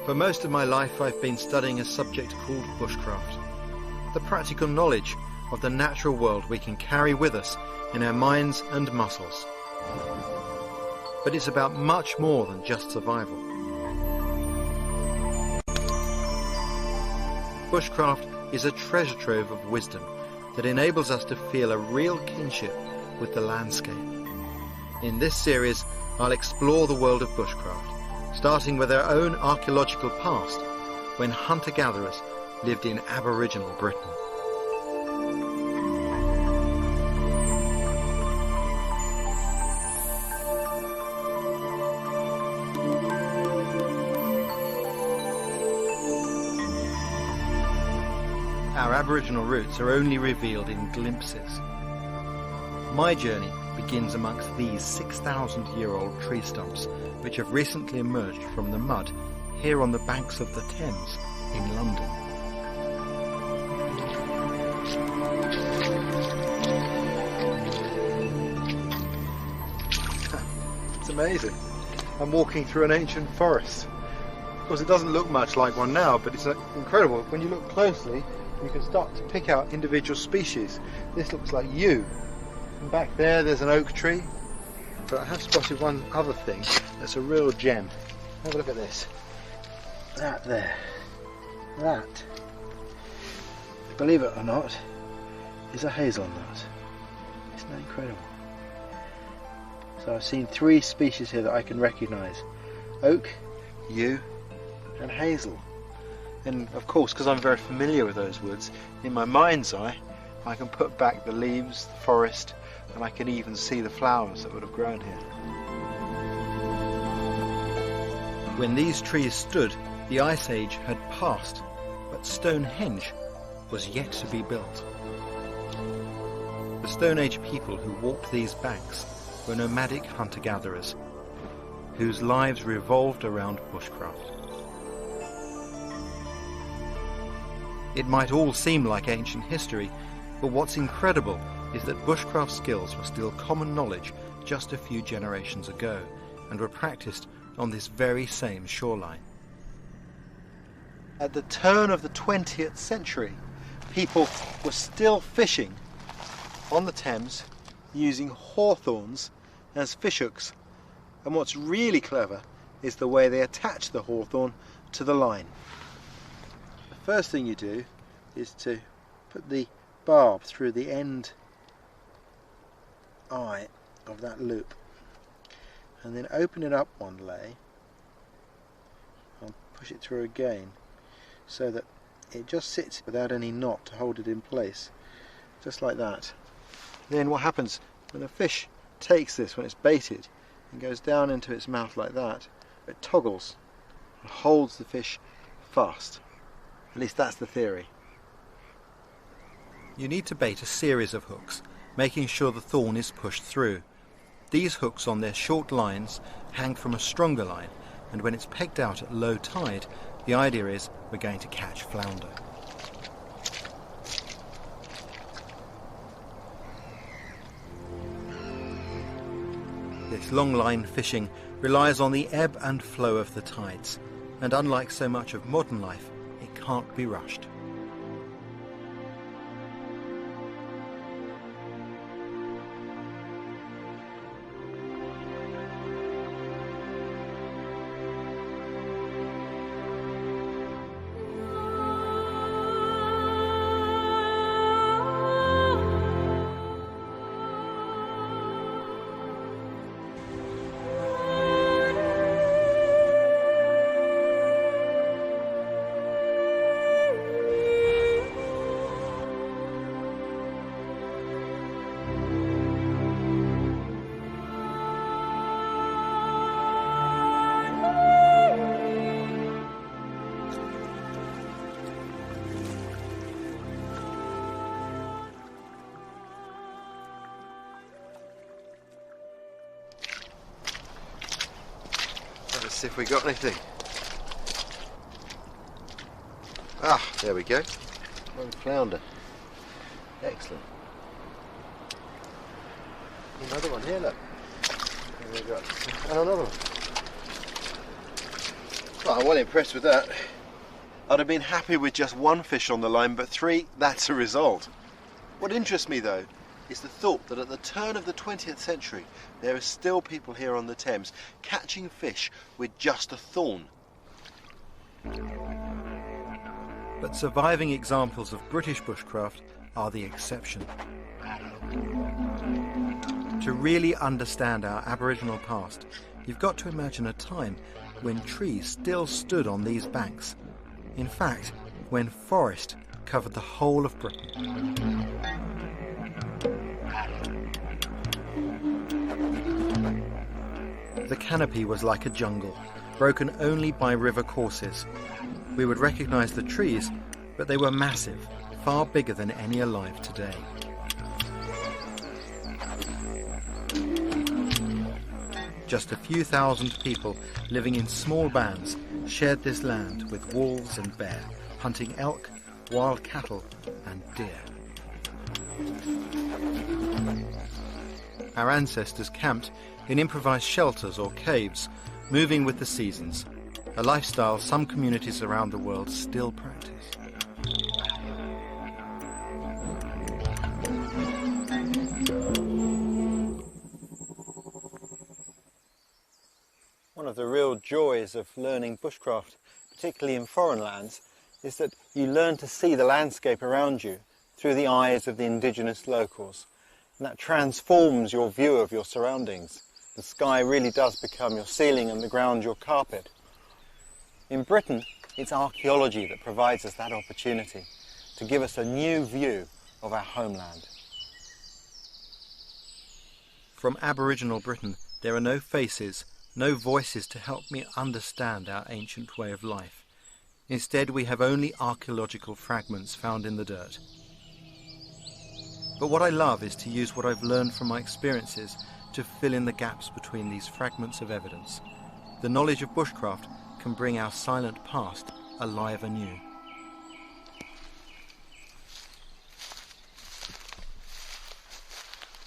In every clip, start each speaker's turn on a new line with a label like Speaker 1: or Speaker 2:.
Speaker 1: For most of my life I've been studying a subject called bushcraft, the practical knowledge of the natural world we can carry with us in our minds and muscles. But it's about much more than just survival. Bushcraft is a treasure trove of wisdom that enables us to feel a real kinship with the landscape. In this series, I'll explore the world of bushcraft, starting with our own archaeological past, when hunter-gatherers lived in Aboriginal Britain. Our Aboriginal roots are only revealed in glimpses. My journey begins amongst these 6,000-year-old tree stumps which have recently emerged from the mud here on the banks of the Thames in London. It's amazing. I'm walking through an ancient forest. Of course, it doesn't look much like one now, but it's incredible. When you look closely, you can start to pick out individual species. This looks like yew. And back there's an oak tree. But I have spotted one other thing that's a real gem. Have a look at this. That there. That, believe it or not, is a hazelnut. Isn't that incredible? So I've seen 3 species here that I can recognise. Oak, yew and hazel. And of course, because I'm very familiar with those woods, in my mind's eye I can put back the leaves, the forest, and I can even see the flowers that would have grown here. When these trees stood, the Ice Age had passed, but Stonehenge was yet to be built. The Stone Age people who walked these banks were nomadic hunter-gatherers, whose lives revolved around bushcraft. It might all seem like ancient history, but what's incredible is that bushcraft skills were still common knowledge just a few generations ago and were practiced on this very same shoreline. At the turn of the 20th century, people were still fishing on the Thames using hawthorns as fishhooks. And what's really clever is the way they attach the hawthorn to the line. The first thing you do is to put the barb through the end eye of that loop and then open it up one lay and push it through again so that it just sits without any knot to hold it in place, just like that. Then what happens when a fish takes this, when it's baited and goes down into its mouth like that, it toggles and holds the fish fast. At least that's the theory. You need to bait a series of hooks, making sure the thorn is pushed through. These hooks on their short lines hang from a stronger line, and when it's pegged out at low tide, the idea is we're going to catch flounder. This long line fishing relies on the ebb and flow of the tides, and unlike so much of modern life, it can't be rushed. Let's see if we got anything. Ah, there we go. One flounder. Excellent. Another one here, look. And we've got another one.
Speaker 2: Oh, I'm well impressed with that. I'd have been happy with just one fish on the line, but 3, that's a result. What interests me though is the thought that at the turn of the 20th century there are still people here on the Thames catching fish with just a thorn.
Speaker 3: But surviving examples of British bushcraft are the exception. To really understand our Aboriginal past, you've got to imagine a time when trees still stood on these banks. In fact, when forest covered the whole of Britain. The canopy was like a jungle, broken only by river courses. We would recognise the trees, but they were massive, far bigger than any alive today. Just a few thousand people living in small bands shared this land with wolves and bear, hunting elk, wild cattle and deer. Our ancestors camped in improvised shelters or caves, moving with the seasons, a lifestyle some communities around the world still practice. One of the real joys of learning bushcraft, particularly in foreign lands, is that you learn to see the landscape around you through the eyes of the indigenous locals. And that transforms your view of your surroundings. The sky really does become your ceiling and the ground your carpet. In Britain, it's archaeology that provides us that opportunity to give us a new view of our homeland. From Aboriginal Britain, there are no faces, no voices to help me understand our ancient way of life. Instead, we have only archaeological fragments found in the dirt. But what I love is to use what I've learned from my experiences to fill in the gaps between these fragments of evidence. The knowledge of bushcraft can bring our silent past alive anew.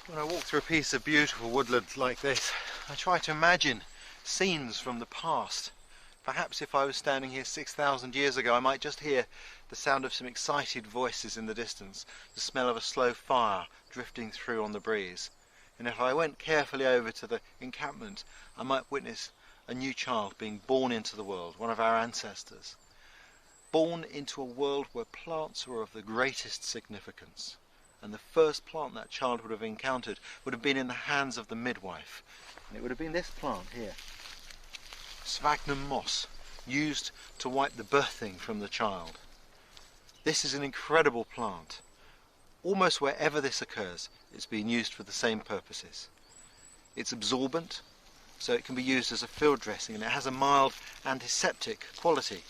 Speaker 2: When I walk through a piece of beautiful woodland like this, I try to imagine scenes from the past. Perhaps if I was standing here 6,000 years ago, I might just hear the sound of some excited voices in the distance, the smell of a slow fire drifting through on the breeze. And if I went carefully over to the encampment, I might witness a new child being born into the world, one of our ancestors. Born into a world where plants were of the greatest significance. And the first plant that child would have encountered would have been in the hands of the midwife. And it would have been this plant here. Sphagnum moss, used to wipe the birthing from the child. This is an incredible plant. Almost wherever this occurs, it's being used for the same purposes. It's absorbent, so it can be used as a field dressing, and it has a mild antiseptic quality.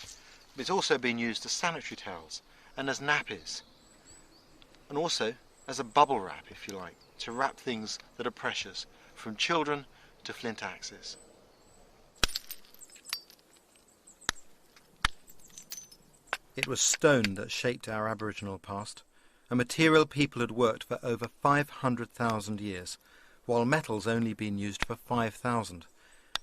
Speaker 2: But it's also been used as sanitary towels and as nappies, and also as a bubble wrap, if you like, to wrap things that are precious, from children to flint axes.
Speaker 3: It was stone that shaped our Aboriginal past, a material people had worked for over 500,000 years, while metal's only been used for 5,000.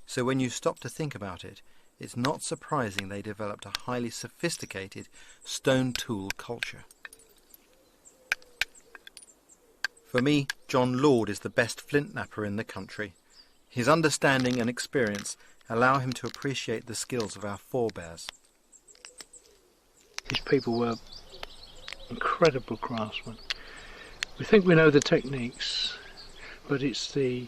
Speaker 3: So when you stop to think about it, it's not surprising they developed a highly sophisticated stone tool culture. For me, John Lord is the best flint knapper in the country. His understanding and experience allow him to appreciate the skills of our forebears.
Speaker 4: These people were incredible craftsmen. We think we know the techniques, but it's the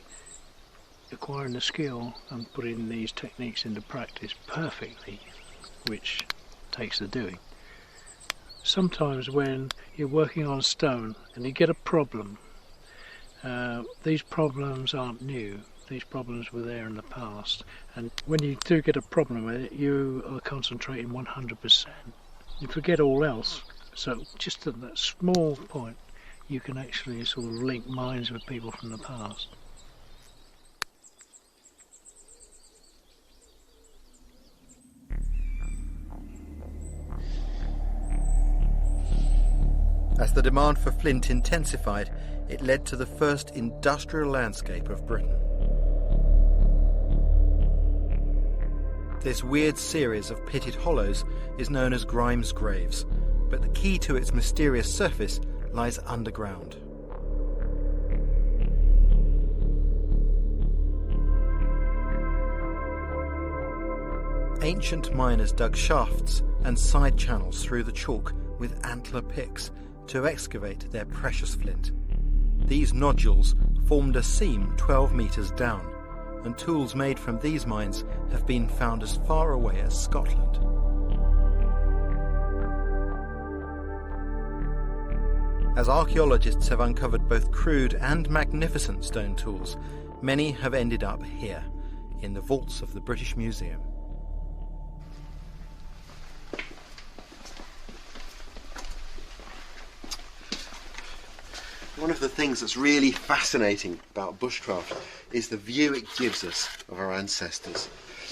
Speaker 4: acquiring the skill and putting these techniques into practice perfectly which takes the doing. Sometimes when you're working on stone and you get a problem, these problems aren't new. These problems were there in the past, and when you do get a problem with it, you are concentrating 100%. You forget all else, so just at that small point you can actually sort of link minds with people from the past.
Speaker 3: As the demand for flint intensified, it led to the first industrial landscape of Britain. This weird series of pitted hollows is known as Grimes graves, but the key to its mysterious surface lies underground. Ancient miners dug shafts and side channels through the chalk with antler picks to excavate their precious flint. These nodules formed a seam 12 metres down, and tools made from these mines have been found as far away as Scotland. As archaeologists have uncovered both crude and magnificent stone tools, many have ended up here, in the vaults of the British Museum.
Speaker 2: One of the things that's really fascinating about bushcraft is the view it gives us of our ancestors.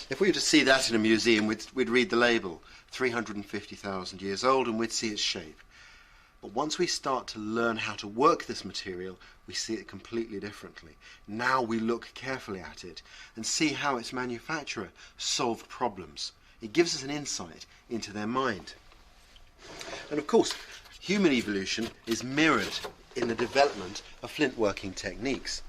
Speaker 2: If we were to see that in a museum, we'd read the label, 350,000 years old, and we'd see its shape. But once we start to learn how to work this material, we see it completely differently. Now we look carefully at it and see how its manufacturer solved problems. It gives us an insight into their mind. And of course, human evolution is mirrored in the development of flint working techniques.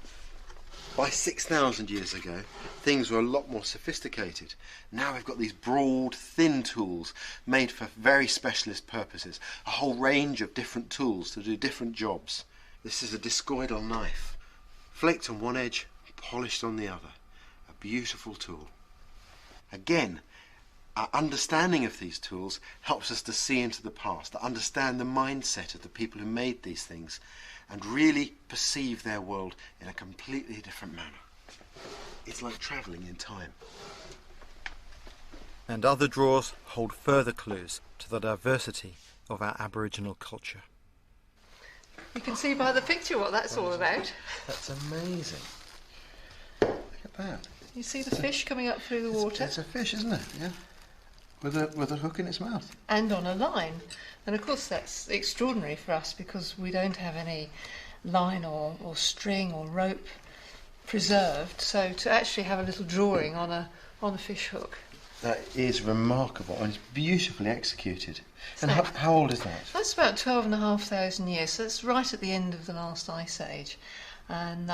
Speaker 2: By 6,000 years ago, things were a lot more sophisticated. Now we've got these broad, thin tools made for very specialist purposes, a whole range of different tools to do different jobs. This is a discoidal knife, flaked on one edge, polished on the other. A beautiful tool. Again, our understanding of these tools helps us to see into the past, to understand the mindset of the people who made these things, and really perceive their world in a completely different manner. It's like travelling in time.
Speaker 3: And other drawers hold further clues to the diversity of our Aboriginal culture.
Speaker 5: You can see by the picture what that's all about.
Speaker 1: That's amazing. Look at that.
Speaker 5: You see the fish coming up through the water?
Speaker 1: It's a fish, isn't it? Yeah. With a hook in its mouth.
Speaker 5: And on a line. And of course that's extraordinary for us because we don't have any line or string or rope preserved. So to actually have a little drawing on a fish hook.
Speaker 1: That is remarkable and it's beautifully executed. And
Speaker 5: So-
Speaker 1: how old is that?
Speaker 5: That's about 12,500 years, so it's right at the end of the last ice age. And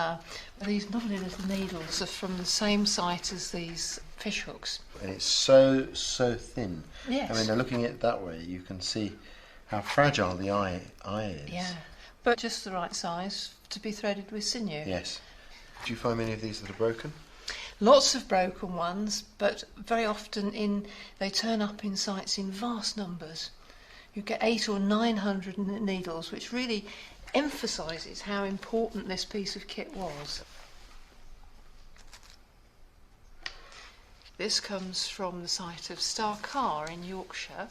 Speaker 5: these lovely little needles are from the same site as these fish hooks.
Speaker 1: And it's so thin.
Speaker 5: Yes.
Speaker 1: I mean, looking at it that way, you can see how fragile the eye is.
Speaker 5: Yeah, but just the right size to be threaded with sinew.
Speaker 1: Yes. Do you find many of these that are broken?
Speaker 5: Lots of broken ones, but very often they turn up in sites in vast numbers. You get 800 or 900 needles, which really emphasises how important this piece of kit was. This comes from the site of Starcar in Yorkshire,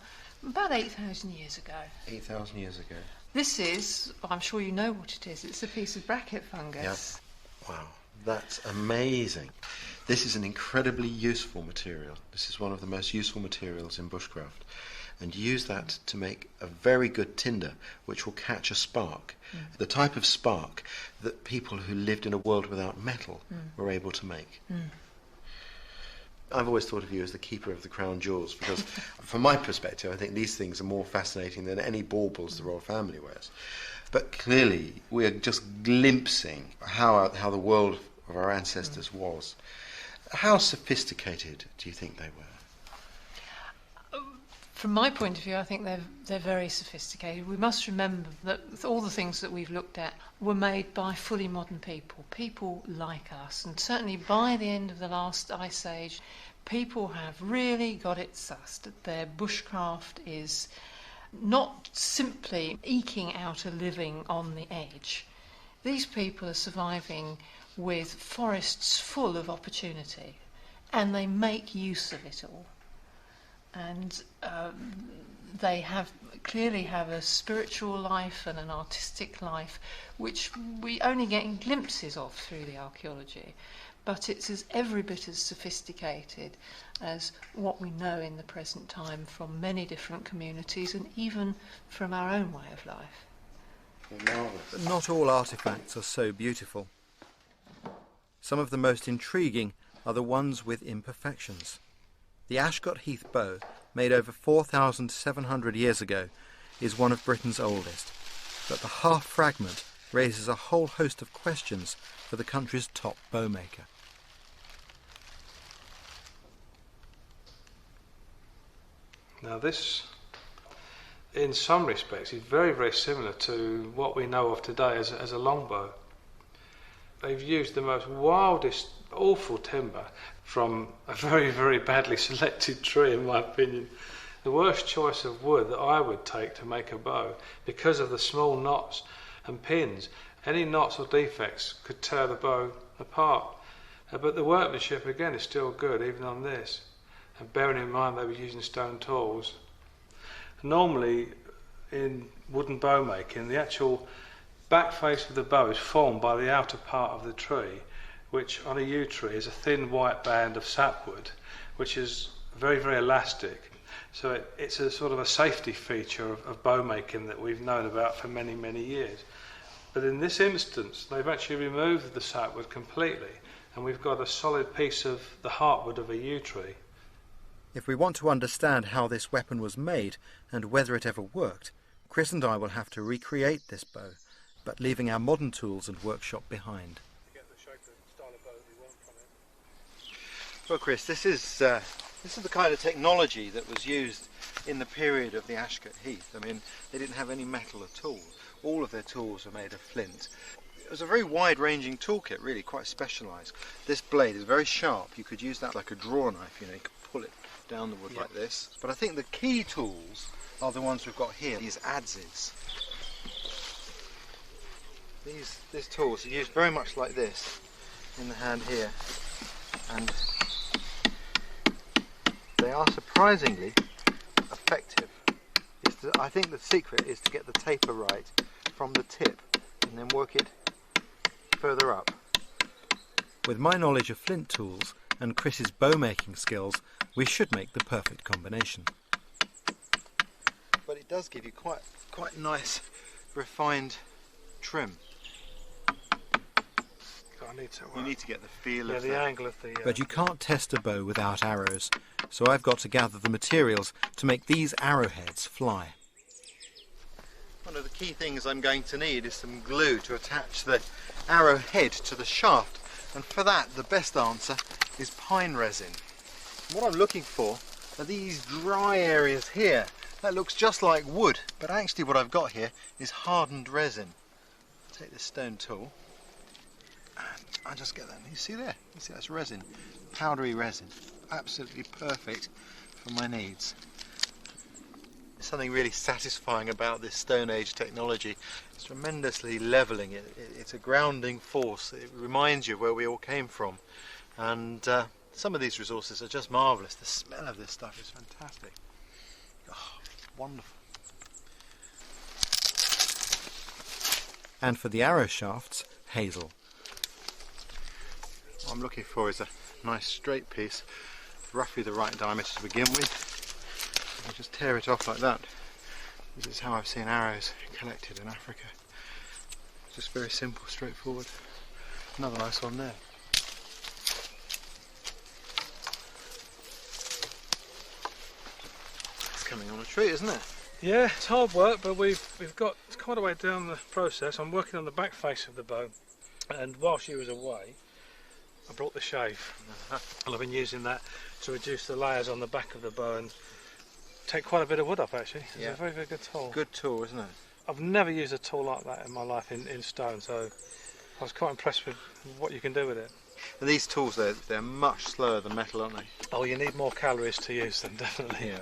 Speaker 5: about 8,000 years ago.
Speaker 1: 8,000 years ago.
Speaker 5: This is, I'm sure you know what it is, it's a piece of bracket fungus.
Speaker 1: Yep. Wow, that's amazing. This is an incredibly useful material. This is one of the most useful materials in bushcraft. And use that to make a very good tinder which will catch a spark. The type of spark that people who lived in a world without metal were able to make. I've always thought of you as the keeper of the crown jewels because from my perspective I think these things are more fascinating than any baubles the royal family wears. But clearly we are just glimpsing how the world of our ancestors was. How sophisticated do you think they were?
Speaker 5: From my point of view, I think they're very sophisticated. We must remember that all the things that we've looked at were made by fully modern people like us. And certainly by the end of the last ice age, people have really got it sussed that their bushcraft is not simply eking out a living on the edge. These people are surviving with forests full of opportunity, and they make use of it all. And they clearly have a spiritual life and an artistic life which we only get glimpses of through the archaeology, but it's every bit as sophisticated as what we know in the present time from many different communities and even from our own way of life.
Speaker 3: But not all artefacts are so beautiful. Some of the most intriguing are the ones with imperfections. The Ashcott Heath bow, made over 4,700 years ago, is one of Britain's oldest, but the half fragment raises a whole host of questions for the country's top bowmaker.
Speaker 4: Now this, in some respects, is very, very similar to what we know of today as a longbow. They've used the most wildest, awful timber from a very, very badly selected tree, in my opinion. The worst choice of wood that I would take to make a bow, because of the small knots and pins. Any knots or defects could tear the bow apart. But the workmanship, again, is still good, even on this. And bearing in mind they were using stone tools. Normally, in wooden bow making, the actual back face of the bow is formed by the outer part of the tree, which on a yew tree is a thin white band of sapwood, which is very, very elastic. So it's a sort of a safety feature of bow making that we've known about for many, many years. But in this instance, they've actually removed the sapwood completely, and we've got a solid piece of the heartwood of a yew tree.
Speaker 3: If we want to understand how this weapon was made and whether it ever worked, Chris and I will have to recreate this bow, but leaving our modern tools and workshop behind.
Speaker 2: Well, Chris, this is the kind of technology that was used in the period of the Ashcott Heath. I mean, they didn't have any metal at all. All of their tools were made of flint. It was a very wide-ranging toolkit, really, quite specialised. This blade is very sharp. You could use that like a draw knife, you know, you could pull it down the wood like this. But I think the key tools are the ones we've got here, these adzes. These tools are used very much like this in the hand here, and they are surprisingly effective. I think the secret is to get the taper right from the tip and then work it further up.
Speaker 3: With my knowledge of flint tools and Chris's bow-making skills, we should make the perfect combination.
Speaker 2: But it does give you quite nice, refined trim. You need to get the feel of
Speaker 4: the angle of the...
Speaker 3: But you can't test a bow without arrows, so I've got to gather the materials to make these arrowheads fly.
Speaker 2: One of the key things I'm going to need is some glue to attach the arrowhead to the shaft, and for that the best answer is pine resin. What I'm looking for are these dry areas here. That looks just like wood, but actually what I've got here is hardened resin. Take this stone tool and I just get that. You see there? You see that's resin, powdery resin, absolutely perfect for my needs. There's something really satisfying about this Stone Age technology. It's tremendously levelling. It's a grounding force. It reminds you where we all came from, and some of these resources are just marvellous. The smell of this stuff is fantastic. Oh, wonderful.
Speaker 3: And for the arrow shafts, hazel.
Speaker 2: What I'm looking for is a nice straight piece, roughly the right diameter to begin with. I just tear it off like that. This is how I've seen arrows collected in Africa. Just very simple, straightforward. Another nice one there. It's coming on a tree, isn't it?
Speaker 4: Yeah, it's hard work, but we've got quite a way down the process. I'm working on the back face of the bow, and while she was away, I brought the shave, and I've been using that to reduce the layers on the back of the bow and take quite a bit of wood off, actually. It's a very, very good tool.
Speaker 2: Good tool, isn't it?
Speaker 4: I've never used a tool like that in my life in stone, so I was quite impressed with what you can do with it.
Speaker 2: And these tools, they're much slower than metal, aren't they?
Speaker 4: Oh, you need more calories to use them, definitely.
Speaker 2: Yeah.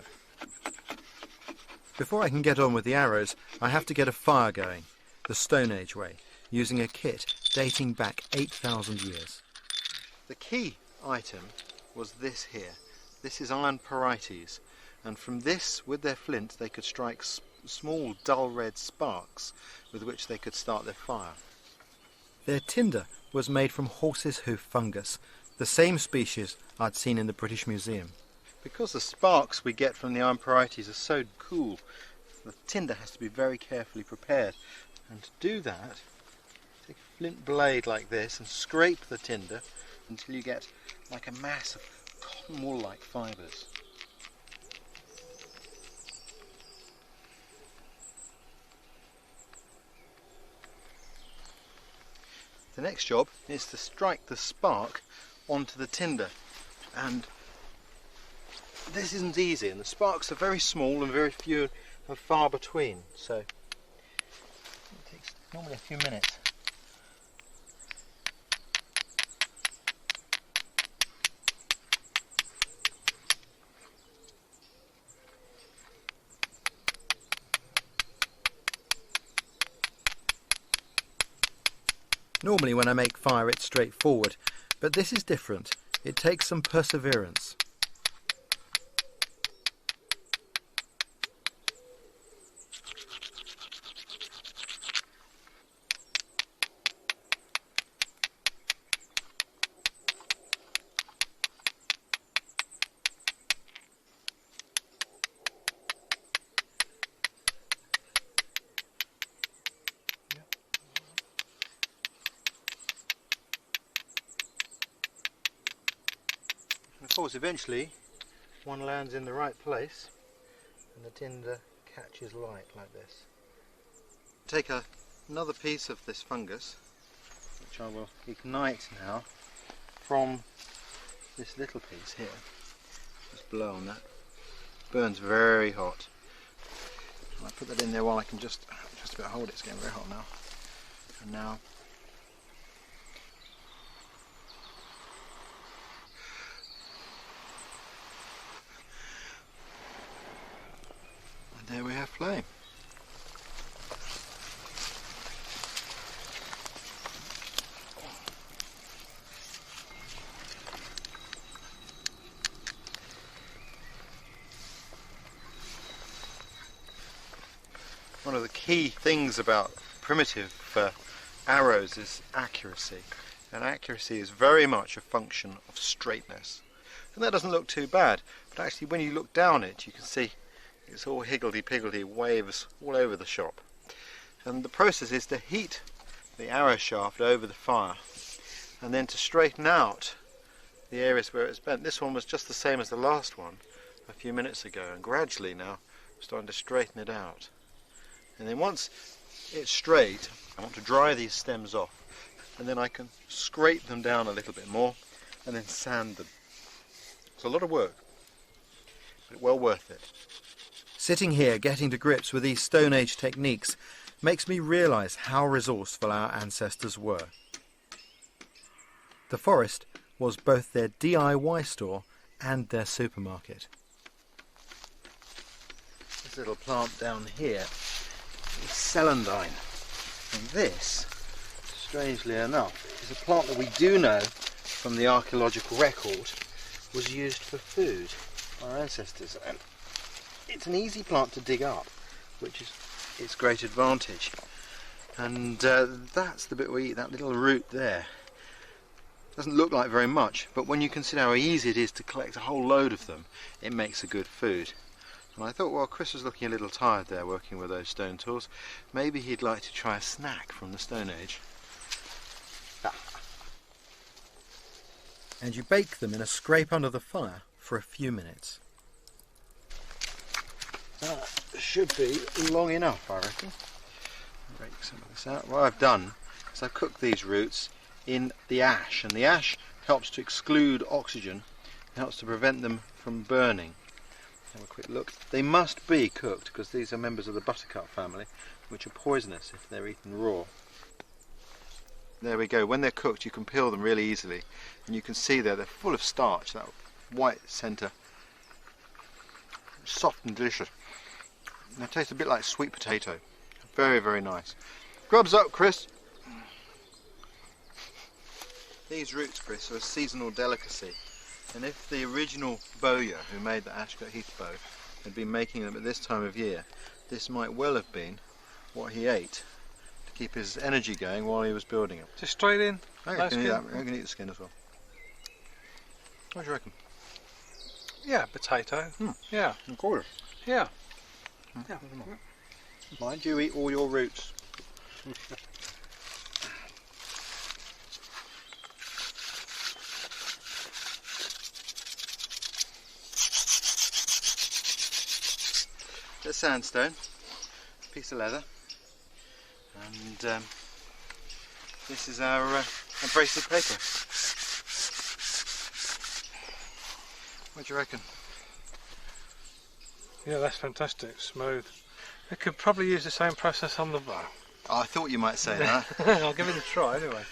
Speaker 3: Before I can get on with the arrows, I have to get a fire going, the Stone Age way, using a kit dating back 8,000 years.
Speaker 2: The key item was this here. This is iron porites, and from this, with their flint, they could strike small dull red sparks with which they could start their fire.
Speaker 3: Their tinder was made from horse's hoof fungus, the same species I'd seen in the British Museum.
Speaker 2: Because the sparks we get from the iron porites are so cool, the tinder has to be very carefully prepared. And to do that, take a flint blade like this and scrape the tinder until you get like a mass of cotton wool-like fibres. The next job is to strike the spark onto the tinder, and this isn't easy, and the sparks are very small and very few and far between, so it takes normally a few minutes. Normally when I make fire it's straightforward, but this is different. It takes some perseverance. Of course, eventually one lands in the right place and the tinder catches light like this. Take another piece of this fungus, which I will ignite now from this little piece here. Just blow on that. Burns very hot. I put that in there while I can just about hold it. It's getting very hot now. And now there we have flame. One of the key things about primitive arrows is accuracy, and accuracy is very much a function of straightness. And that doesn't look too bad, but actually when you look down it you can see it's all higgledy-piggledy, waves all over the shop. And the process is to heat the arrow shaft over the fire and then to straighten out the areas where it's bent. This one was just the same as the last one a few minutes ago, and gradually now I'm starting to straighten it out. And then once it's straight, I want to dry these stems off, and then I can scrape them down a little bit more and then sand them. It's a lot of work, but well worth it. Sitting here getting to grips with these Stone Age techniques makes me realise how resourceful our ancestors were. The forest was both their DIY store and their supermarket. This little plant down here is celandine, and this, strangely enough, is a plant that we do know from the archaeological record was used for food by our ancestors, and it's an easy plant to dig up, which is its great advantage. And that's the bit we eat, that little root there. Doesn't look like very much, but when you consider how easy it is to collect a whole load of them, it makes a good food. And I thought, well, Chris was looking a little tired there working with those stone tools. Maybe he'd like to try a snack from the Stone Age. And you bake them in a scrape under the fire for a few minutes. That should be long enough, I reckon. Break some of this out. What I've done is I've cooked these roots in the ash, and the ash helps to exclude oxygen, helps to prevent them from burning. Have a quick look. They must be cooked because these are members of the buttercup family, which are poisonous if they're eaten raw. There we go. When they're cooked you can peel them really easily, and you can see there they're full of starch, that white centre. Soft and delicious. They taste a bit like sweet potato. Very, very nice. Grubs up, Chris. These roots, Chris, are a seasonal delicacy, and if the original bowyer who made the Ashcott Heath bow had been making them at this time of year, this might well have been what he ate to keep his energy going while he was building it.
Speaker 4: Just straight in.
Speaker 2: I can eat the skin as well. What do you reckon?
Speaker 4: Yeah, potato. Yeah.
Speaker 2: A quarter.
Speaker 4: Yeah.
Speaker 2: Yeah. Mind you eat all your roots. Bit of sandstone, piece of leather, and This is our abrasive paper. What do you reckon?
Speaker 4: Yeah, that's fantastic, smooth. I could probably use the same process on the bow.
Speaker 2: Oh, I thought you might say that.
Speaker 4: I'll give it a try anyway.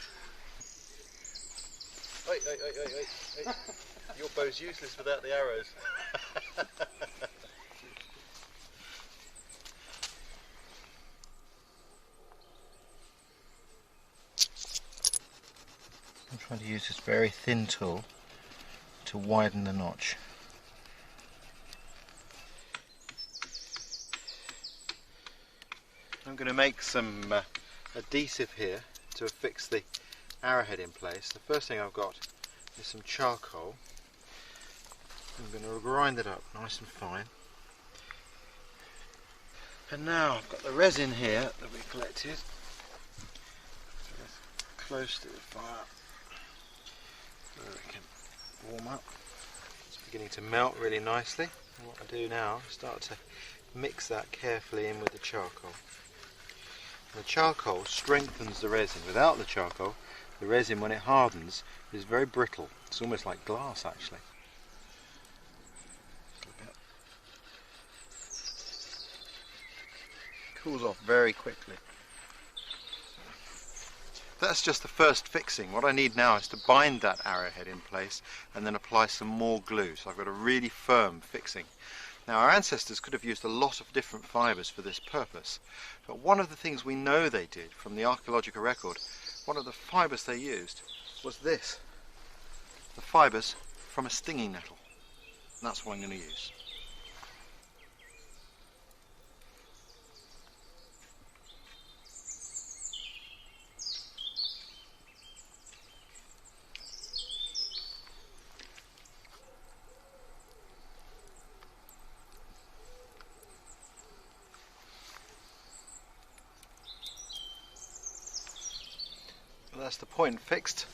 Speaker 2: Hey. Your bow's useless without the arrows. I'm trying to use this very thin tool to widen the notch. I'm going to make some adhesive here to affix the arrowhead in place. The first thing I've got is some charcoal. I'm going to grind it up nice and fine. And now I've got the resin here that we collected. Close to the fire where it can warm up. It's beginning to melt really nicely. And what I do now is start to mix that carefully in with the charcoal. And the charcoal strengthens the resin. Without the charcoal, the resin, when it hardens, is very brittle. It's almost like glass, actually. Cools off very quickly. That's just the first fixing. What I need now is to bind that arrowhead in place and then apply some more glue. So I've got a really firm fixing. Now, our ancestors could have used a lot of different fibres for this purpose, but one of the things we know they did from the archaeological record, one of the fibres they used was this, the fibres from a stinging nettle. And that's what I'm going to use. That's the point fixed.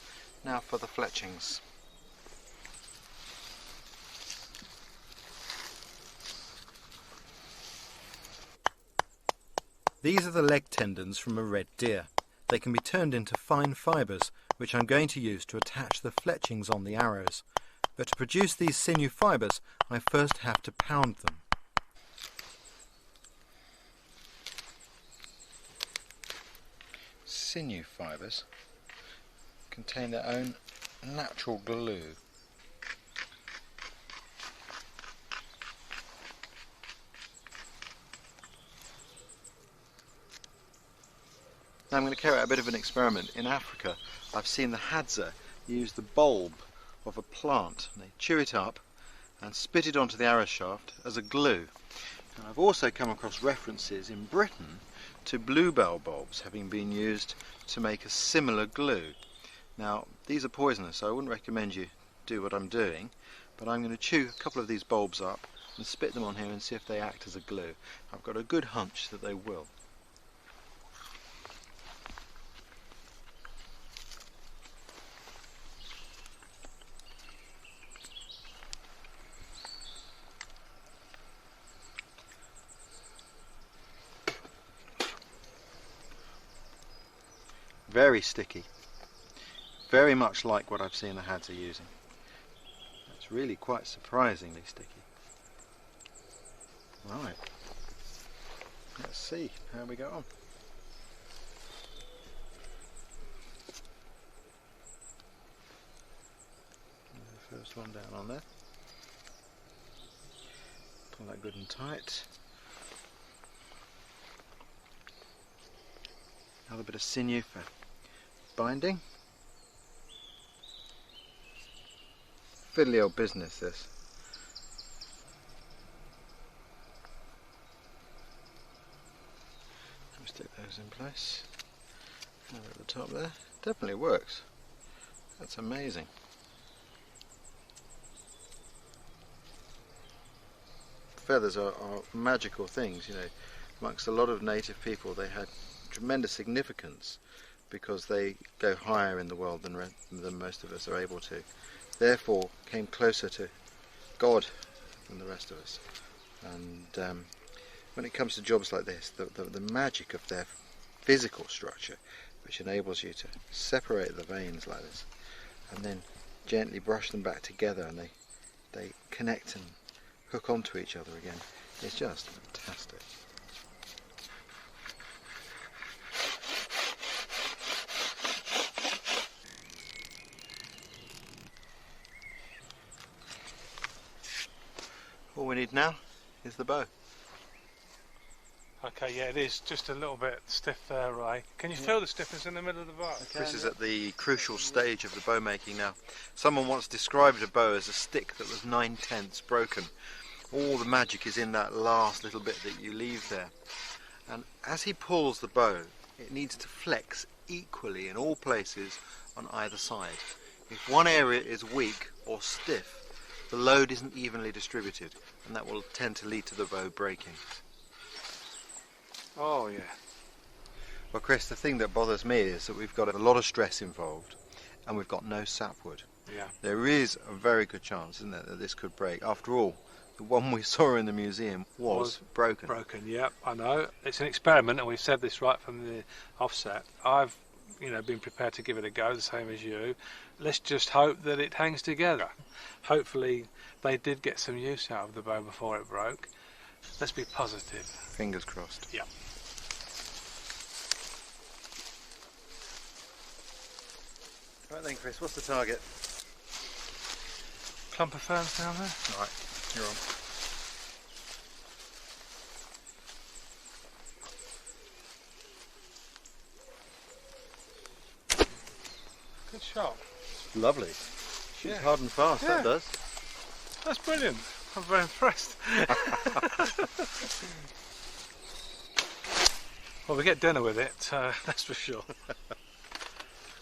Speaker 2: Now for the fletchings.
Speaker 3: These are the leg tendons from a red deer. They can be turned into fine fibres, which I'm going to use to attach the fletchings on the arrows. But to produce these sinew fibres, I first have to pound them.
Speaker 2: Sinew fibres contain their own natural glue. Now I'm going to carry out a bit of an experiment. In Africa, I've seen the Hadza use the bulb of a plant. And they chew it up and spit it onto the arrow shaft as a glue. And I've also come across references in Britain to bluebell bulbs having been used to make a similar glue. Now, these are poisonous, so I wouldn't recommend you do what I'm doing, but I'm going to chew a couple of these bulbs up and spit them on here and see if they act as a glue. I've got a good hunch that they will. Very sticky. Very much like what I've seen the Hadza using. That's really quite surprisingly sticky. Right. Let's see how we go on. The first one down on there. Pull that good and tight. Another bit of sinew for binding. Fiddly old business, this. Let's stick those in place. Over at the top there. Definitely works. That's amazing. Feathers are magical things, you know. Amongst a lot of native people, they had tremendous significance because they go higher in the world than most of us are able to. Therefore came closer to God than the rest of us. And when it comes to jobs like this, the magic of their physical structure which enables you to separate the veins like this and then gently brush them back together, and they connect and hook onto each other again. It's just fantastic. All we need now is the bow.
Speaker 6: Okay, yeah, it is just a little bit stiff there, Ray. Can you feel the stiffness in the middle of the bow?
Speaker 2: Chris is at the crucial stage of the bow making now. Someone once described a bow as a stick that was 9/10 broken. All the magic is in that last little bit that you leave there. And as he pulls the bow, it needs to flex equally in all places on either side. If one area is weak or stiff, the load isn't evenly distributed, and that will tend to lead to the bow breaking.
Speaker 6: Oh, yeah.
Speaker 2: Well, Chris, the thing that bothers me is that we've got a lot of stress involved, and we've got no sapwood.
Speaker 6: Yeah.
Speaker 2: There is a very good chance, isn't there, that this could break. After all, the one we saw in the museum was broken.
Speaker 6: Broken, yeah, I know. It's an experiment, and we've said this right from the offset. I've, been prepared to give it a go, the same as you. Let's just hope that it hangs together. Hopefully, they did get some use out of the bow before it broke. Let's be positive.
Speaker 2: Fingers crossed.
Speaker 6: Yeah.
Speaker 2: Right then, Chris, what's the target?
Speaker 6: Clump of ferns down there?
Speaker 2: Right, you're on.
Speaker 6: Good shot.
Speaker 2: Lovely. Shoots hard and fast, that does.
Speaker 6: That's brilliant. I'm very impressed. Well, we get dinner with it, that's for sure.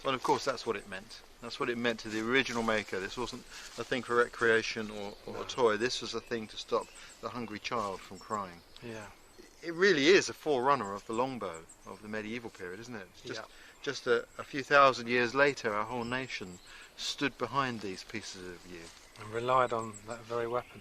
Speaker 2: Well, of course, that's what it meant. That's what it meant to the original maker. This wasn't a thing for recreation or a toy. This was a thing to stop the hungry child from crying.
Speaker 6: Yeah.
Speaker 2: It really is a forerunner of the longbow of the medieval period, isn't it? Just a few thousand years later, our whole nation stood behind these pieces of yew.
Speaker 6: And relied on that very weapon.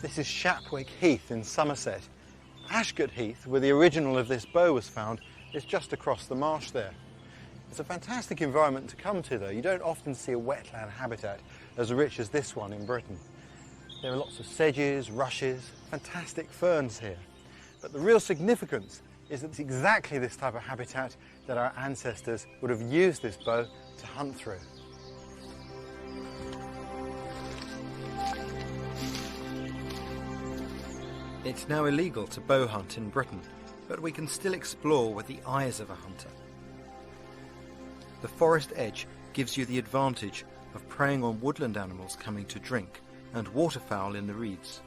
Speaker 3: This is Shapwick Heath in Somerset. Ashgate Heath, where the original of this bow was found, is just across the marsh there. It's a fantastic environment to come to though. You don't often see a wetland habitat as rich as this one in Britain. There are lots of sedges, rushes, fantastic ferns here. But the real significance is that it's exactly this type of habitat that our ancestors would have used this bow to hunt through. It's now illegal to bow hunt in Britain, but we can still explore with the eyes of a hunter. The forest edge gives you the advantage of preying on woodland animals coming to drink and waterfowl in the reeds.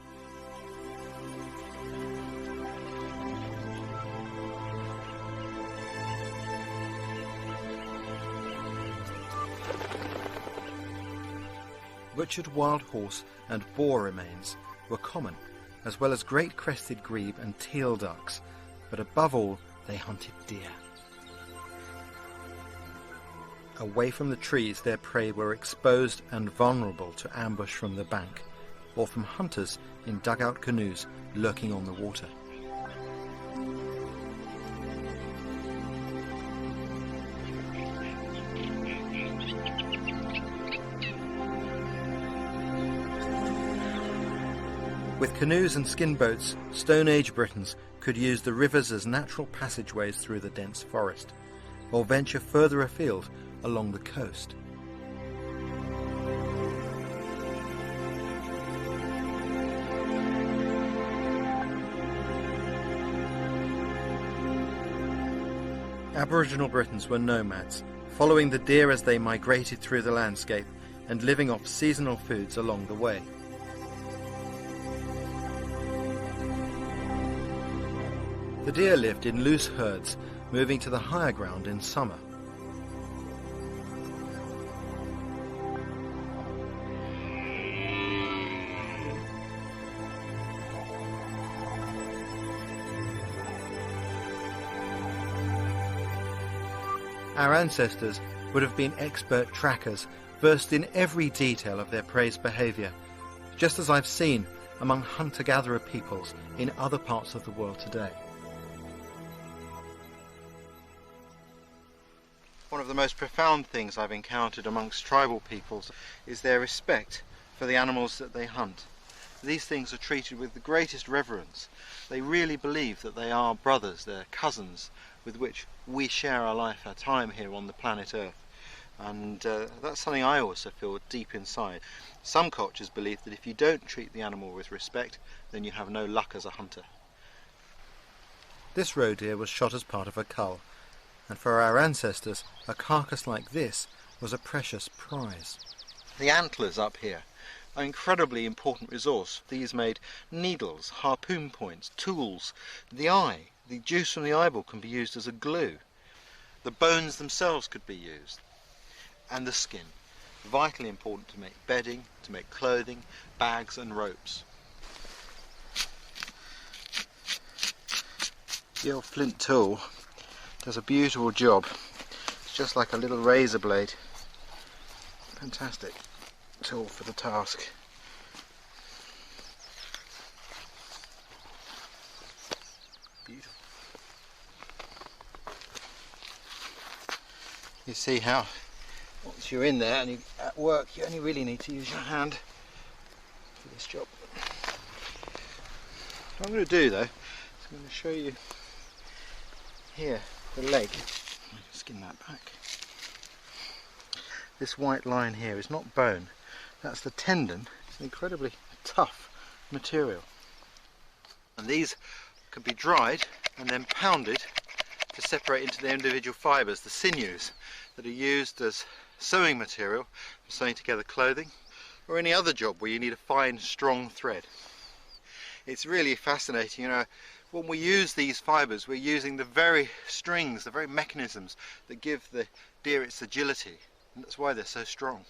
Speaker 3: Butchered wild horse and boar remains were common, as well as great crested grebe and teal ducks, but above all they hunted deer. Away from the trees their prey were exposed and vulnerable to ambush from the bank, or from hunters in dugout canoes lurking on the water. With canoes and skin boats, Stone Age Britons could use the rivers as natural passageways through the dense forest, or venture further afield along the coast. Aboriginal Britons were nomads, following the deer as they migrated through the landscape and living off seasonal foods along the way. The deer lived in loose herds, moving to the higher ground in summer. Our ancestors would have been expert trackers, versed in every detail of their prey's behaviour, just as I've seen among hunter-gatherer peoples in other parts of the world today.
Speaker 2: One of the most profound things I've encountered amongst tribal peoples is their respect for the animals that they hunt. These things are treated with the greatest reverence. They really believe that they are brothers, they're cousins with which we share our life, our time here on the planet Earth. And that's something I also feel deep inside. Some cultures believe that if you don't treat the animal with respect, then you have no luck as a hunter.
Speaker 3: This roe deer was shot as part of a cull, and for our ancestors, a carcass like this was a precious prize.
Speaker 2: The antlers up here are an incredibly important resource. These made needles, harpoon points, tools. The eye, the juice from the eyeball can be used as a glue. The bones themselves could be used. And the skin, vitally important to make bedding, to make clothing, bags and ropes. The old flint tool does a beautiful job. It's just like a little razor blade. Fantastic tool for the task. Beautiful. You see how once you're in there and you're at work, you only really need to use your hand for this job. What I'm going to do though, is I'm going to show you here the leg. I can skin that back. This white line here is not bone, that's the tendon. It's an incredibly tough material. And these can be dried and then pounded to separate into the individual fibres, the sinews that are used as sewing material for sewing together clothing or any other job where you need a fine, strong thread. It's really fascinating, you know, when we use these fibres, we're using the very strings, the very mechanisms that give the deer its agility, and that's why they're so strong.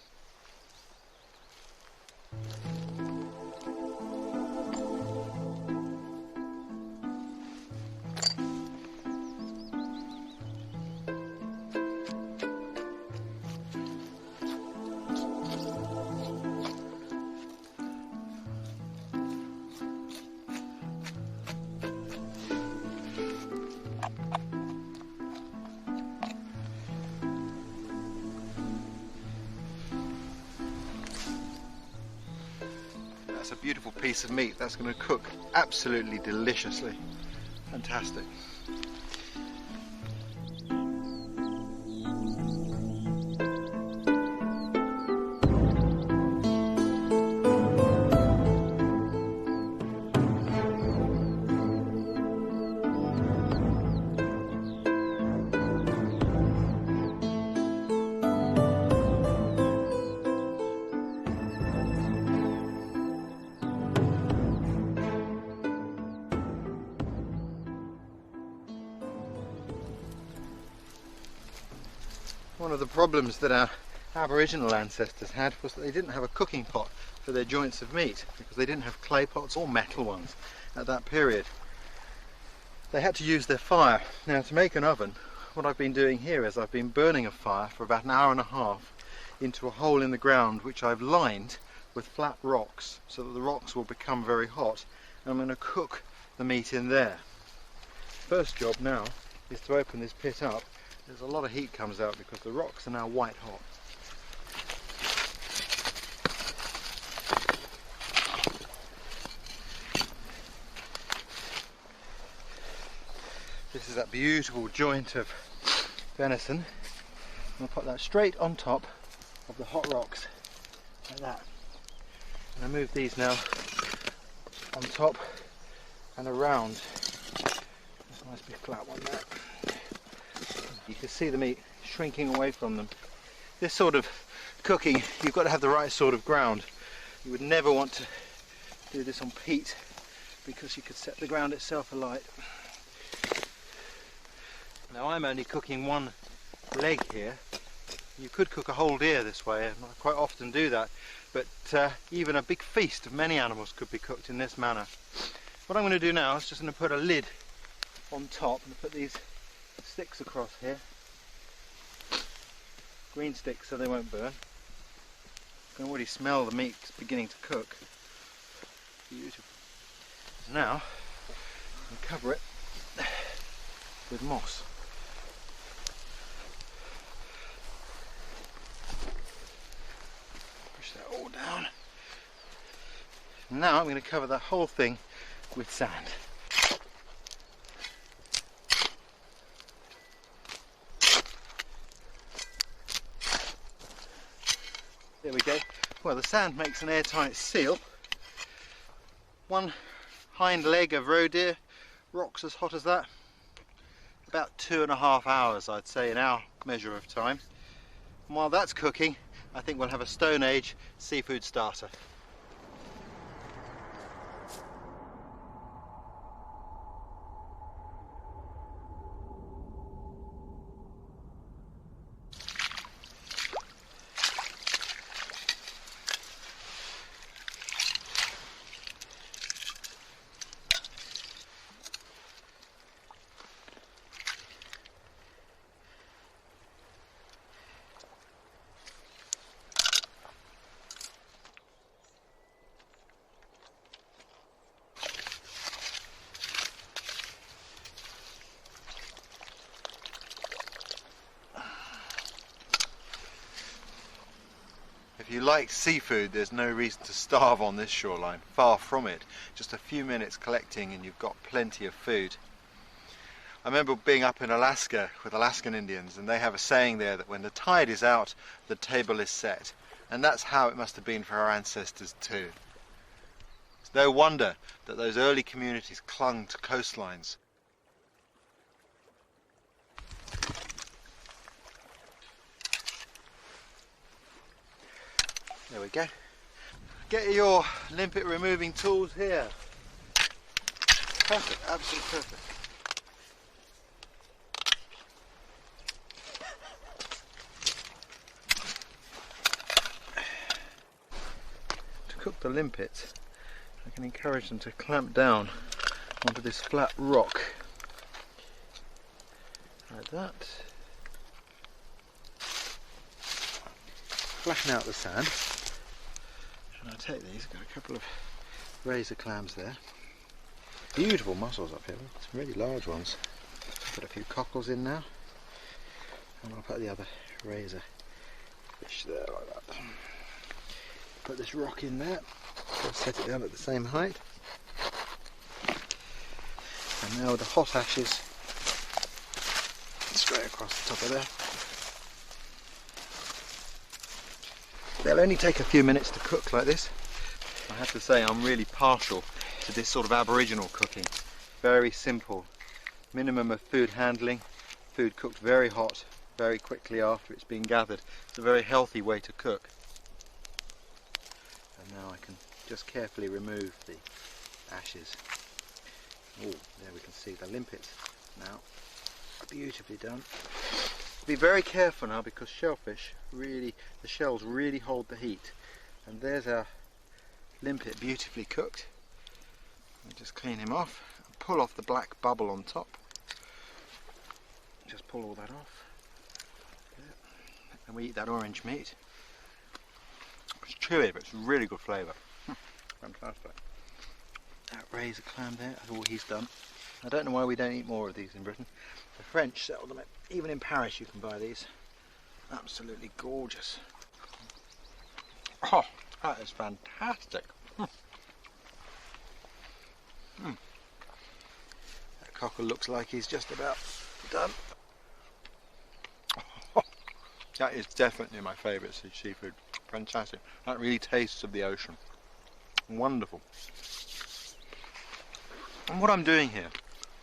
Speaker 2: That's a beautiful piece of meat. That's going to cook absolutely deliciously. Fantastic. One of the problems that our Aboriginal ancestors had was that they didn't have a cooking pot for their joints of meat because they didn't have clay pots or metal ones at that period. They had to use their fire. Now, to make an oven, what I've been doing here is I've been burning a fire for about an hour and a half into a hole in the ground which I've lined with flat rocks so that the rocks will become very hot, and I'm going to cook the meat in there. First job now is to open this pit up. There's a lot of heat comes out because the rocks are now white hot. This is that beautiful joint of venison. I'll put that straight on top of the hot rocks, like that. And I move these now on top and around. There's a nice big flat one there. You can see the meat shrinking away from them. This sort of cooking, you've got to have the right sort of ground. You would never want to do this on peat because you could set the ground itself alight. Now I'm only cooking one leg here. You could cook a whole deer this way, and I quite often do that, but even a big feast of many animals could be cooked in this manner. What I'm going to do now is just going to put a lid on top and put these sticks across here. green sticks so they won't burn. I can already smell the meat beginning to cook. Beautiful. So now, I'll cover it with moss. Push that all down. Now I'm going to cover the whole thing with sand. There we go. Well, the sand makes an airtight seal. One hind leg of roe deer rocks as hot as that. About 2.5 hours, I'd say, in our measure of time. And while that's cooking, I think we'll have a Stone Age seafood starter. If you like seafood, there's no reason to starve on this shoreline. Far from it. Just a few minutes collecting and you've got plenty of food. I remember being up in Alaska with Alaskan Indians, and they have a saying there that when the tide is out, the table is set. And that's how it must have been for our ancestors too. It's no wonder that those early communities clung to coastlines. There we go. Get your limpet removing tools here. Perfect, absolutely perfect. To cook the limpets, I can encourage them to clamp down onto this flat rock. Like that. Flatten out the sand. And I'll take these, got a couple of razor clams there. Beautiful mussels up here, some really large ones. Put a few cockles in now. And I'll put the other razor fish there like that. Put this rock in there, so set it down at the same height. And now with the hot ashes straight across the top of there. They'll only take a few minutes to cook like this. I have to say I'm really partial to this sort of Aboriginal cooking. Very simple, minimum of food handling, food cooked very hot, very quickly after it's been gathered. It's a very healthy way to cook. And now I can just carefully remove the ashes. Oh, there we can see the limpets now. Beautifully done. Be very careful now because shellfish really, the shells really hold the heat. And there's our limpet beautifully cooked. I'll just clean him off and pull off the black bubble on top. Just pull all that off. And we eat that orange meat. It's chewy, but it's really good flavour. Fantastic. That razor clam there, that's all he's done. I don't know why we don't eat more of these in Britain. The French sell them, even in Paris you can buy these. Absolutely gorgeous. Oh, that is fantastic. That cockle looks like he's just about done. Oh, that is definitely my favourite seafood. Fantastic. That really tastes of the ocean. Wonderful. And what I'm doing here,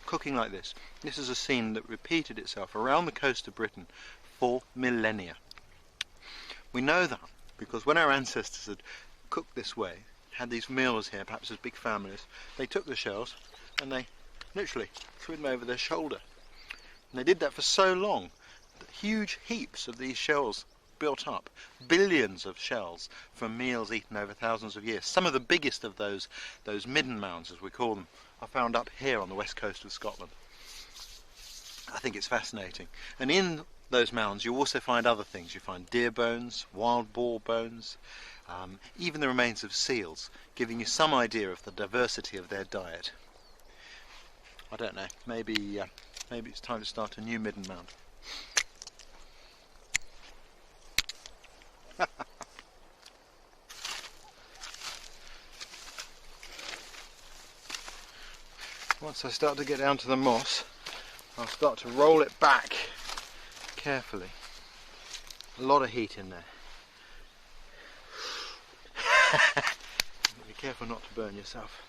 Speaker 2: cooking like this is a scene that repeated itself around the coast of Britain for millennia. We know that because when our ancestors had cooked this way, had these meals here, perhaps as big families, they took the shells and they literally threw them over their shoulder. And they did that for so long that huge heaps of these shells built up, billions of shells from meals eaten over thousands of years. Some of the biggest of those midden mounds, as we call them, are found up here on the west coast of Scotland. I think it's fascinating. And in those mounds you also find other things. You find deer bones, wild boar bones, even the remains of seals, giving you some idea of the diversity of their diet. I don't know, maybe it's time to start a new midden mound. Once I start to get down to the moss, I'll start to roll it back carefully. A lot of heat in there. Be careful not to burn yourself.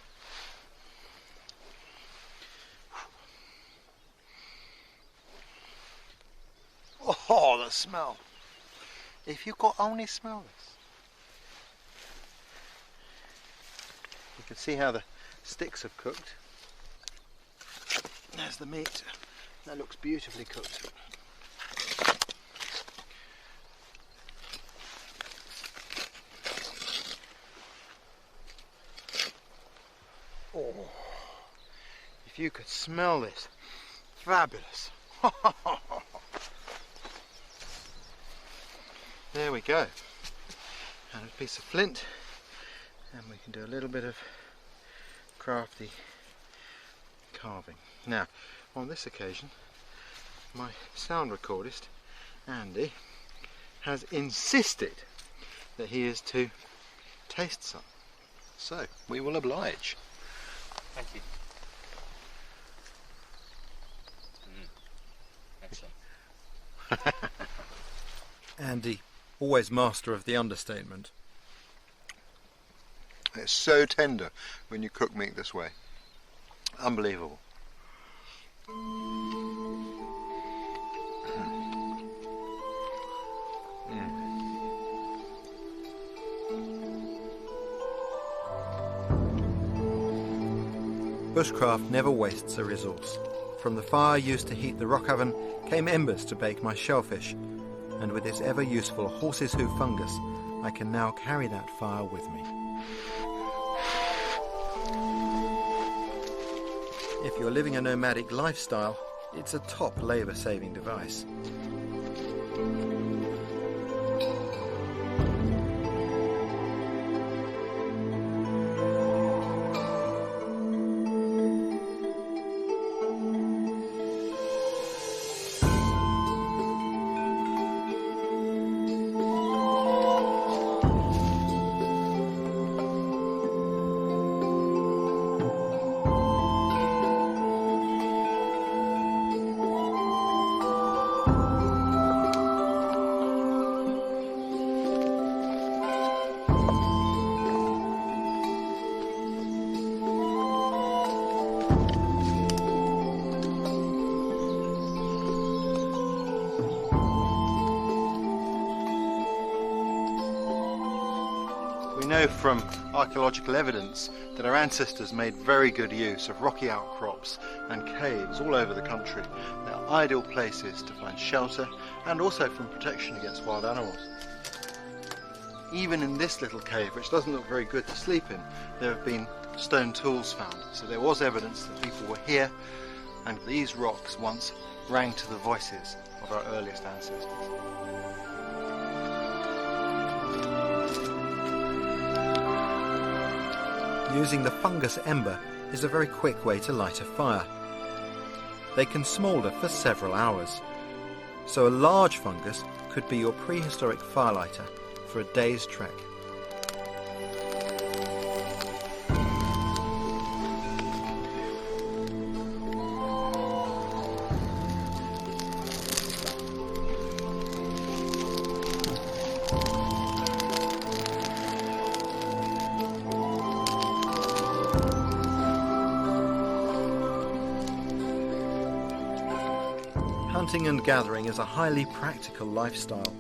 Speaker 2: Oh, the smell! If you could only smell this. You can see how the sticks have cooked. There's the meat. That looks beautifully cooked. Oh, if you could smell this, fabulous. There we go. And a piece of flint, and we can do a little bit of crafty carving. Now, on this occasion, my sound recordist, Andy, has insisted that he is to taste some. So, we will oblige.
Speaker 6: Thank you. Excellent.
Speaker 3: Andy, always master of the understatement.
Speaker 2: It's so tender when you cook meat this way. Unbelievable.
Speaker 3: Bushcraft never wastes a resource. From the fire used to heat the rock oven came embers to bake my shellfish, and with this ever useful horse's hoof fungus, I can now carry that fire with me. If you're living a nomadic lifestyle, it's a top labour-saving device.
Speaker 2: We know from archaeological evidence that our ancestors made very good use of rocky outcrops and caves all over the country. They're ideal places to find shelter and also from protection against wild animals. Even in this little cave, which doesn't look very good to sleep in, there have been stone tools found. So there was evidence that people were here, and these rocks once rang to the voices of our earliest ancestors.
Speaker 3: Using the fungus ember is a very quick way to light a fire. They can smoulder for several hours, so a large fungus could be your prehistoric firelighter for a day's trek. Hunting and gathering is a highly practical lifestyle,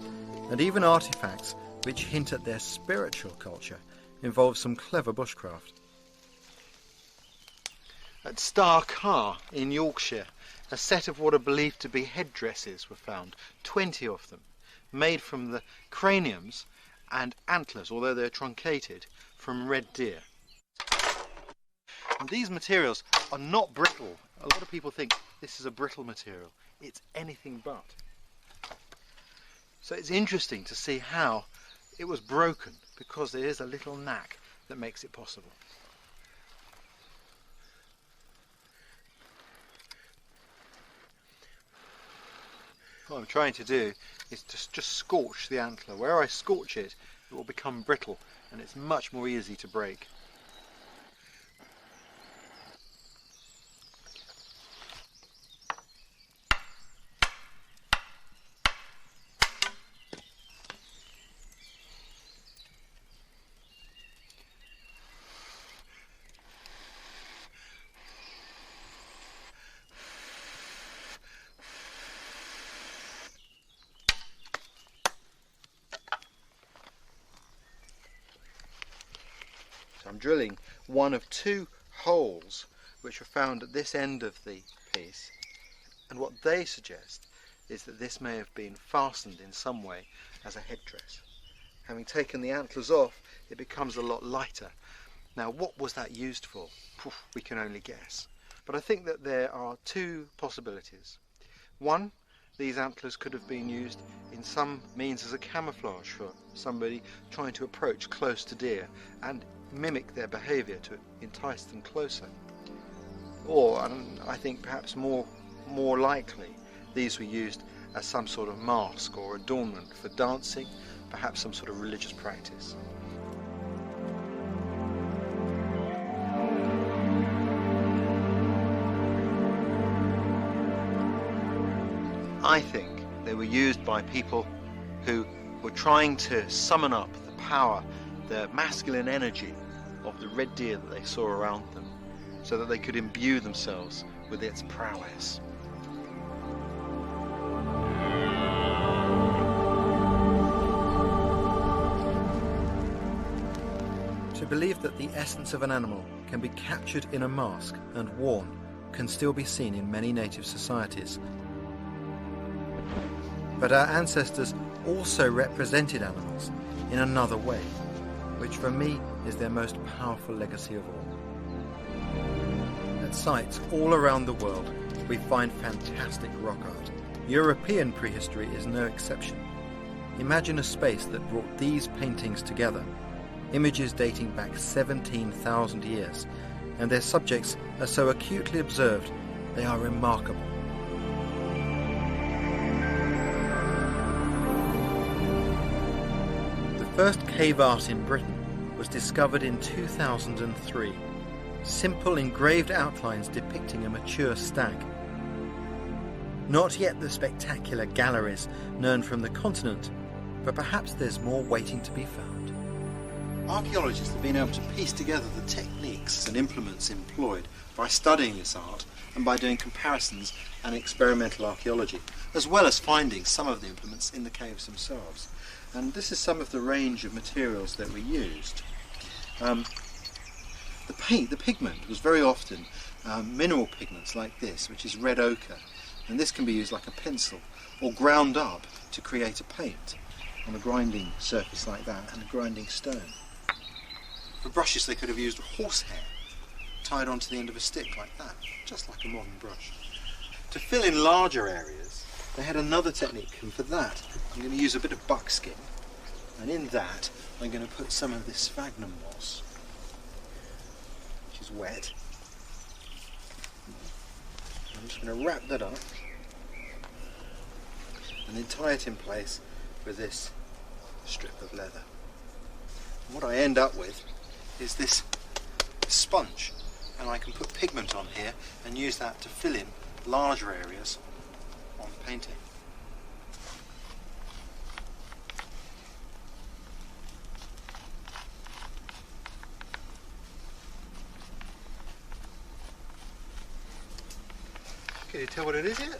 Speaker 3: and even artifacts which hint at their spiritual culture involve some clever bushcraft.
Speaker 2: At Starcar in Yorkshire, a set of what are believed to be headdresses were found, 20 of them, made from the craniums and antlers, although they're truncated, from red deer. And these materials are not brittle. A lot of people think this is a brittle material. It's anything but. So it's interesting to see how it was broken, because there is a little knack that makes it possible. What I'm trying to do is just scorch the antler. Where I scorch it, it will become brittle and it's much more easy to break. I'm drilling one of two holes which are found at this end of the piece, and what they suggest is that this may have been fastened in some way as a headdress. Having taken the antlers off, it becomes a lot lighter. Now, what was that used for? We can only guess. But I think that there are two possibilities. One, these antlers could have been used in some means as a camouflage for somebody trying to approach close to deer and mimic their behaviour to entice them closer. Or, I think perhaps more likely, these were used as some sort of mask or adornment for dancing, perhaps some sort of religious practice. I think they were used by people who were trying to summon up the power, the masculine energy of the red deer that they saw around them, so that they could imbue themselves with its prowess.
Speaker 1: To believe that the essence of an animal can be captured in a mask and worn can still be seen in many native societies. But our ancestors also represented animals in another way, which for me is their most powerful legacy of all. At sites all around the world, we find fantastic rock art. European prehistory is no exception. Imagine a space that brought these paintings together, images dating back 17,000 years, and their subjects are so acutely observed, they are remarkable. The first cave art in Britain was discovered in 2003. Simple engraved outlines depicting a mature stag. Not yet the spectacular galleries known from the continent, but perhaps there's more waiting to be found. Archaeologists have been able to piece together the techniques and implements employed by studying this art and by doing comparisons and experimental archaeology, as well as finding some of the implements in the caves themselves. And this is some of the range of materials that we used. The pigment was very often mineral pigments like this, which is red ochre, and this can be used like a pencil or ground up to create a paint on a grinding surface like that and a grinding stone. For brushes they could have used horsehair tied onto the end of a stick like that, just like a modern brush. To fill in larger areas they had another technique, and for that I'm going to use a bit of buckskin, and in that I'm going to put some of this sphagnum moss, which is wet. I'm just going to wrap that up and then tie it in place with this strip of leather. And what I end up with is this sponge, and I can put pigment on here and use that to fill in larger areas on the painting. Can you tell what it is yet?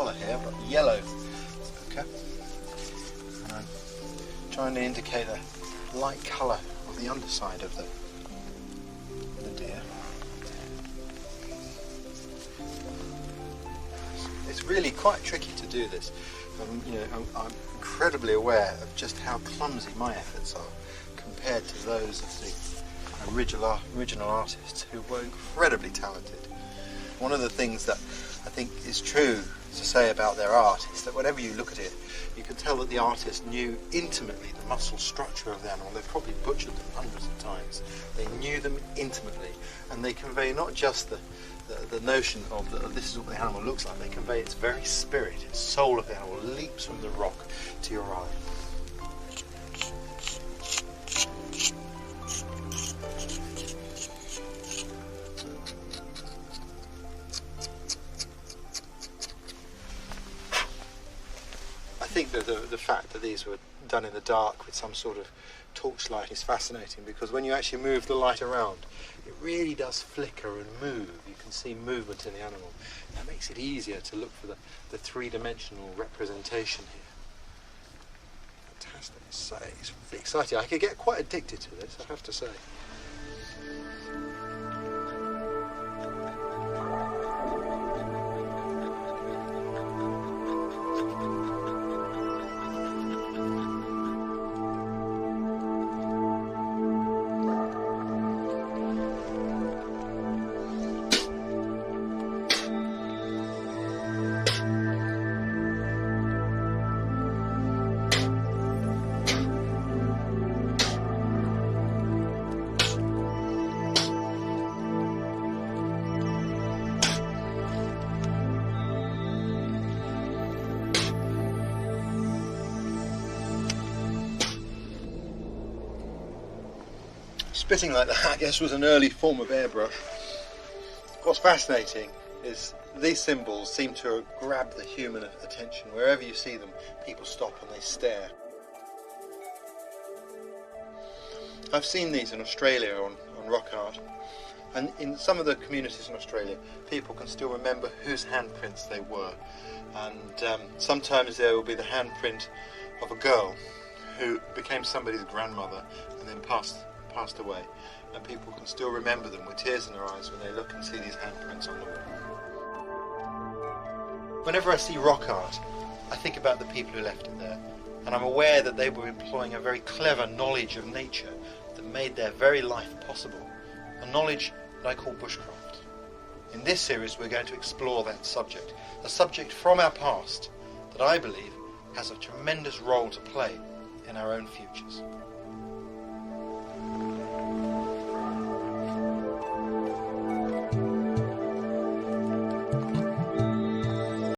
Speaker 2: colour here, but yellow ochre. And I'm trying to indicate the light colour of the underside of the deer. It's really quite tricky to do this. I'm incredibly aware of just how clumsy my efforts are compared to those of the original artists who were incredibly talented. One of the things that I think is true to say about their art is that whenever you look at it, you can tell that the artist knew intimately the muscle structure of the animal. They probably butchered them hundreds of times. They knew them intimately, and they convey not just the notion of this is what the animal looks like. They convey its very spirit, its soul of the animal leaps from the rock to your eye. I think that the fact that these were done in the dark with some sort of torchlight is fascinating, because when you actually move the light around, it really does flicker and move. You can see movement in the animal. That makes it easier to look for the three-dimensional representation here. Fantastic. It's really exciting. I could get quite addicted to this, I have to say. Spitting like that, I guess, was an early form of airbrush. What's fascinating is these symbols seem to grab the human attention. Wherever you see them, people stop and they stare. I've seen these in Australia on rock art, and in some of the communities in Australia, people can still remember whose handprints they were. And sometimes there will be the handprint of a girl who became somebody's grandmother and then passed away, and people can still remember them with tears in their eyes when they look and see these handprints on the wall. Whenever I see rock art, I think about the people who left it there, and I'm aware that they were employing a very clever knowledge of nature that made their very life possible, a knowledge that I call bushcraft. In this series we're going to explore that subject, a subject from our past that I believe has a tremendous role to play in our own futures.